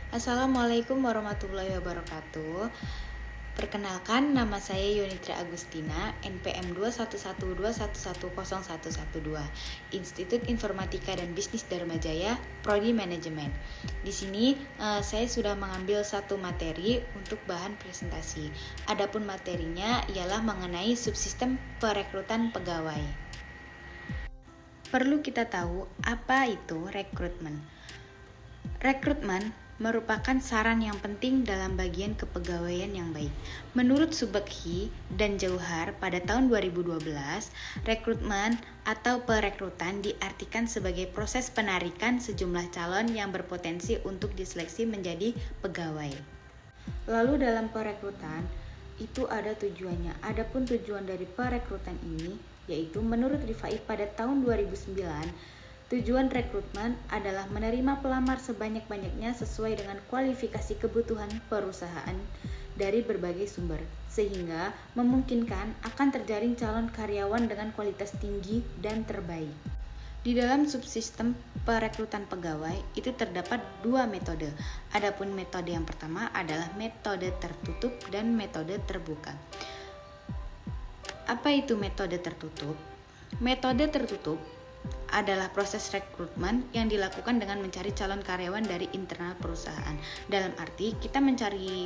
Assalamualaikum warahmatullahi wabarakatuh. Perkenalkan, nama saya Yunitra Agustina, NPM 21121110112, Institut Informatika dan Bisnis Dharma Jaya, Prodi Manajemen. Di sini saya sudah mengambil satu materi untuk bahan presentasi. Adapun materinya ialah mengenai subsistem perekrutan pegawai. Perlu kita tahu apa itu rekrutmen. Rekrutmen merupakan saran yang penting dalam bagian kepegawaian yang baik. Menurut Subaghi dan Jauhar pada tahun 2012, rekrutmen atau perekrutan diartikan sebagai proses penarikan sejumlah calon yang berpotensi untuk diseleksi menjadi pegawai. Lalu dalam perekrutan itu ada tujuannya. Adapun tujuan dari perekrutan ini yaitu menurut Rifai pada tahun 2009, tujuan rekrutmen adalah menerima pelamar sebanyak-banyaknya sesuai dengan kualifikasi kebutuhan perusahaan dari berbagai sumber, sehingga memungkinkan akan terjaring calon karyawan dengan kualitas tinggi dan terbaik. Di dalam subsistem perekrutan pegawai itu terdapat dua metode. Adapun metode yang pertama adalah metode tertutup dan metode terbuka. Apa itu metode tertutup? Metode tertutup adalah proses rekrutmen yang dilakukan dengan mencari calon karyawan dari internal perusahaan. Dalam arti kita mencari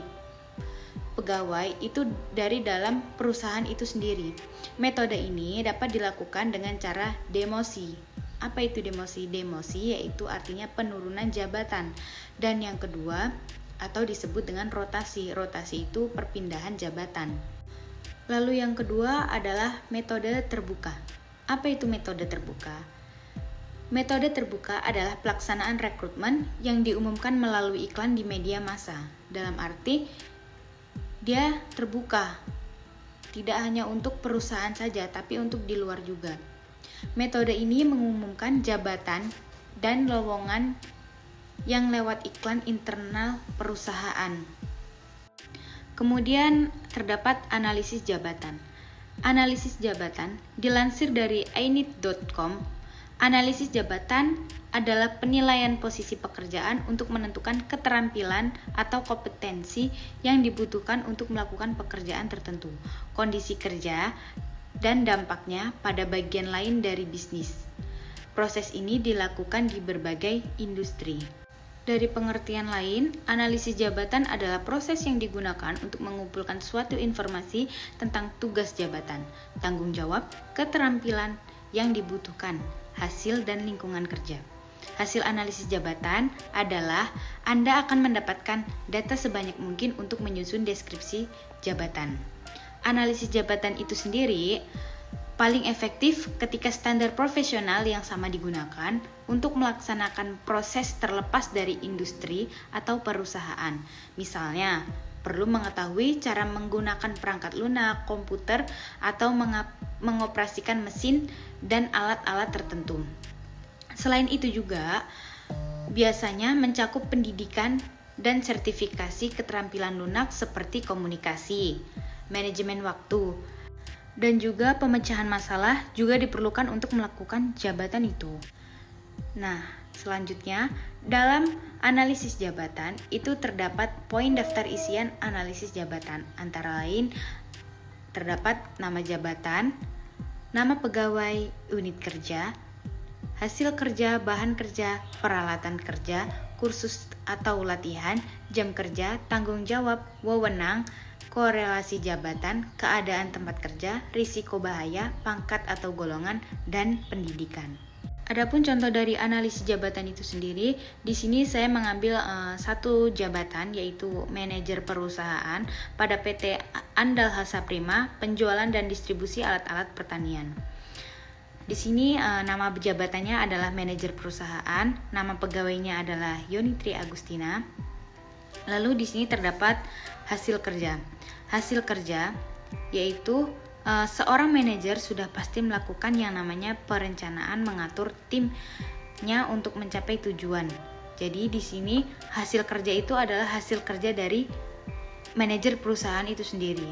pegawai itu dari dalam perusahaan itu sendiri. Metode ini dapat dilakukan dengan cara demosi. Apa itu demosi? Demosi yaitu artinya penurunan jabatan. Dan yang kedua atau disebut dengan rotasi. Rotasi itu perpindahan jabatan. Lalu yang kedua adalah metode terbuka. Apa itu metode terbuka? Metode terbuka adalah pelaksanaan rekrutmen yang diumumkan melalui iklan di media massa. Dalam arti, dia terbuka. Tidak hanya untuk perusahaan saja, tapi untuk di luar juga. Metode ini mengumumkan jabatan dan lowongan yang lewat iklan internal perusahaan. Kemudian terdapat analisis jabatan. Analisis jabatan dilansir dari ainit.com. Analisis jabatan adalah penilaian posisi pekerjaan untuk menentukan keterampilan atau kompetensi yang dibutuhkan untuk melakukan pekerjaan tertentu, kondisi kerja, dan dampaknya pada bagian lain dari bisnis. Proses ini dilakukan di berbagai industri. Dari pengertian lain, analisis jabatan adalah proses yang digunakan untuk mengumpulkan suatu informasi tentang tugas jabatan, tanggung jawab, keterampilan yang dibutuhkan, hasil dan lingkungan kerja. Hasil analisis jabatan adalah Anda akan mendapatkan data sebanyak mungkin untuk menyusun deskripsi jabatan. Analisis jabatan itu sendiri paling efektif ketika standar profesional yang sama digunakan untuk melaksanakan proses terlepas dari industri atau perusahaan. Misalnya, perlu mengetahui cara menggunakan perangkat lunak, komputer, atau mengoperasikan mesin dan alat-alat tertentu. Selain itu juga, biasanya mencakup pendidikan dan sertifikasi keterampilan lunak seperti komunikasi, manajemen waktu, dan juga pemecahan masalah juga diperlukan untuk melakukan jabatan itu. Nah, selanjutnya dalam analisis jabatan itu terdapat poin daftar isian analisis jabatan. Antara lain terdapat nama jabatan, nama pegawai, unit kerja, hasil kerja, bahan kerja, peralatan kerja, kursus atau latihan, jam kerja, tanggung jawab, wewenang, korelasi jabatan, keadaan tempat kerja, risiko bahaya, pangkat atau golongan, dan pendidikan. Adapun contoh dari analisis jabatan itu sendiri, di sini saya mengambil satu jabatan yaitu manajer perusahaan pada PT Andal Hasaprima, penjualan dan distribusi alat-alat pertanian. Di sini nama jabatannya adalah manajer perusahaan, nama pegawainya adalah Yunitri Agustina. Lalu di sini terdapat hasil kerja. Hasil kerja yaitu seorang manajer sudah pasti melakukan yang namanya perencanaan mengatur timnya untuk mencapai tujuan. Jadi di sini hasil kerja itu adalah hasil kerja dari manajer perusahaan itu sendiri.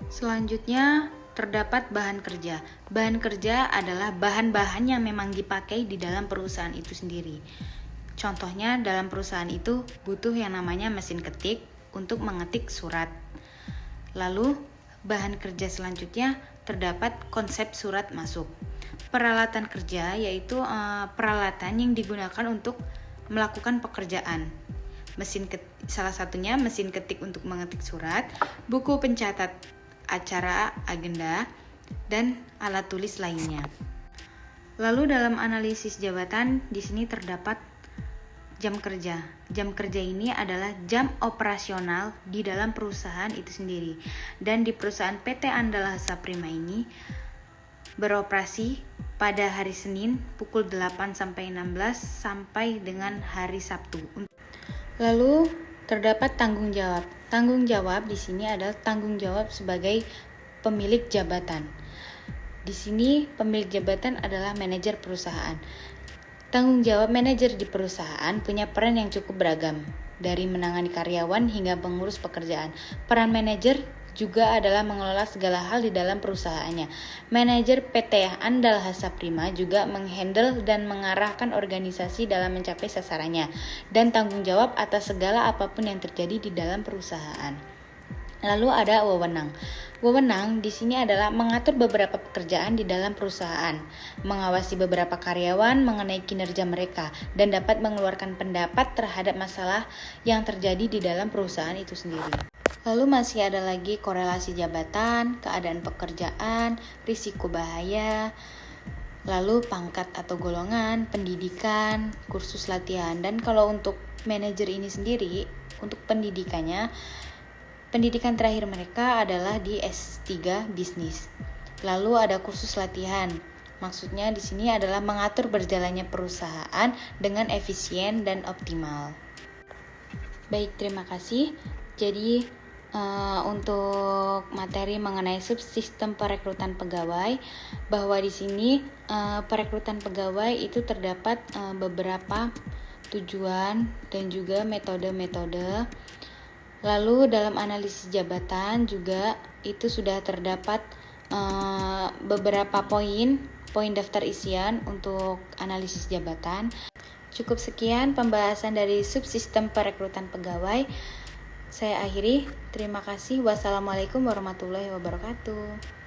Selanjutnya terdapat bahan kerja. Bahan kerja adalah bahan-bahan yang memang dipakai di dalam perusahaan itu sendiri. Contohnya dalam perusahaan itu butuh yang namanya mesin ketik untuk mengetik surat. Lalu bahan kerja selanjutnya terdapat konsep surat masuk. Peralatan kerja yaitu peralatan yang digunakan untuk melakukan pekerjaan. Salah satunya mesin ketik untuk mengetik surat, buku pencatat acara, agenda, dan alat tulis lainnya. Lalu dalam analisis jabatan di sini terdapat jam kerja. Jam kerja ini adalah jam operasional di dalam perusahaan itu sendiri. Dan di perusahaan PT Andalhasa Prima ini beroperasi pada hari Senin pukul 8 sampai 16 sampai dengan hari Sabtu. Lalu terdapat tanggung jawab. Tanggung jawab di sini adalah tanggung jawab sebagai pemilik jabatan. Di sini pemilik jabatan adalah manajer perusahaan. Tanggung jawab manajer di perusahaan punya peran yang cukup beragam, dari menangani karyawan hingga mengurus pekerjaan. Peran manajer juga adalah mengelola segala hal di dalam perusahaannya. Manajer PT Andalhasa Prima juga menghandle dan mengarahkan organisasi dalam mencapai sasarannya, dan tanggung jawab atas segala apapun yang terjadi di dalam perusahaan. Lalu ada wewenang. Wewenang di sini adalah mengatur beberapa pekerjaan di dalam perusahaan, mengawasi beberapa karyawan mengenai kinerja mereka, dan dapat mengeluarkan pendapat terhadap masalah yang terjadi di dalam perusahaan itu sendiri. Lalu masih ada lagi korelasi jabatan, keadaan pekerjaan, risiko bahaya, lalu pangkat atau golongan, pendidikan, kursus latihan. Dan kalau untuk manajer ini sendiri, untuk pendidikannya, pendidikan terakhir mereka adalah di S3 Bisnis. Lalu ada kursus latihan. Maksudnya di sini adalah mengatur berjalannya perusahaan dengan efisien dan optimal. Baik, terima kasih. Jadi untuk materi mengenai subsistem perekrutan pegawai, bahwa di sini perekrutan pegawai itu terdapat beberapa tujuan dan juga metode-metode. Lalu dalam analisis jabatan juga itu sudah terdapat beberapa poin daftar isian untuk analisis jabatan. Cukup sekian pembahasan dari subsistem perekrutan pegawai. Saya akhiri. Terima kasih. Wassalamualaikum warahmatullahi wabarakatuh.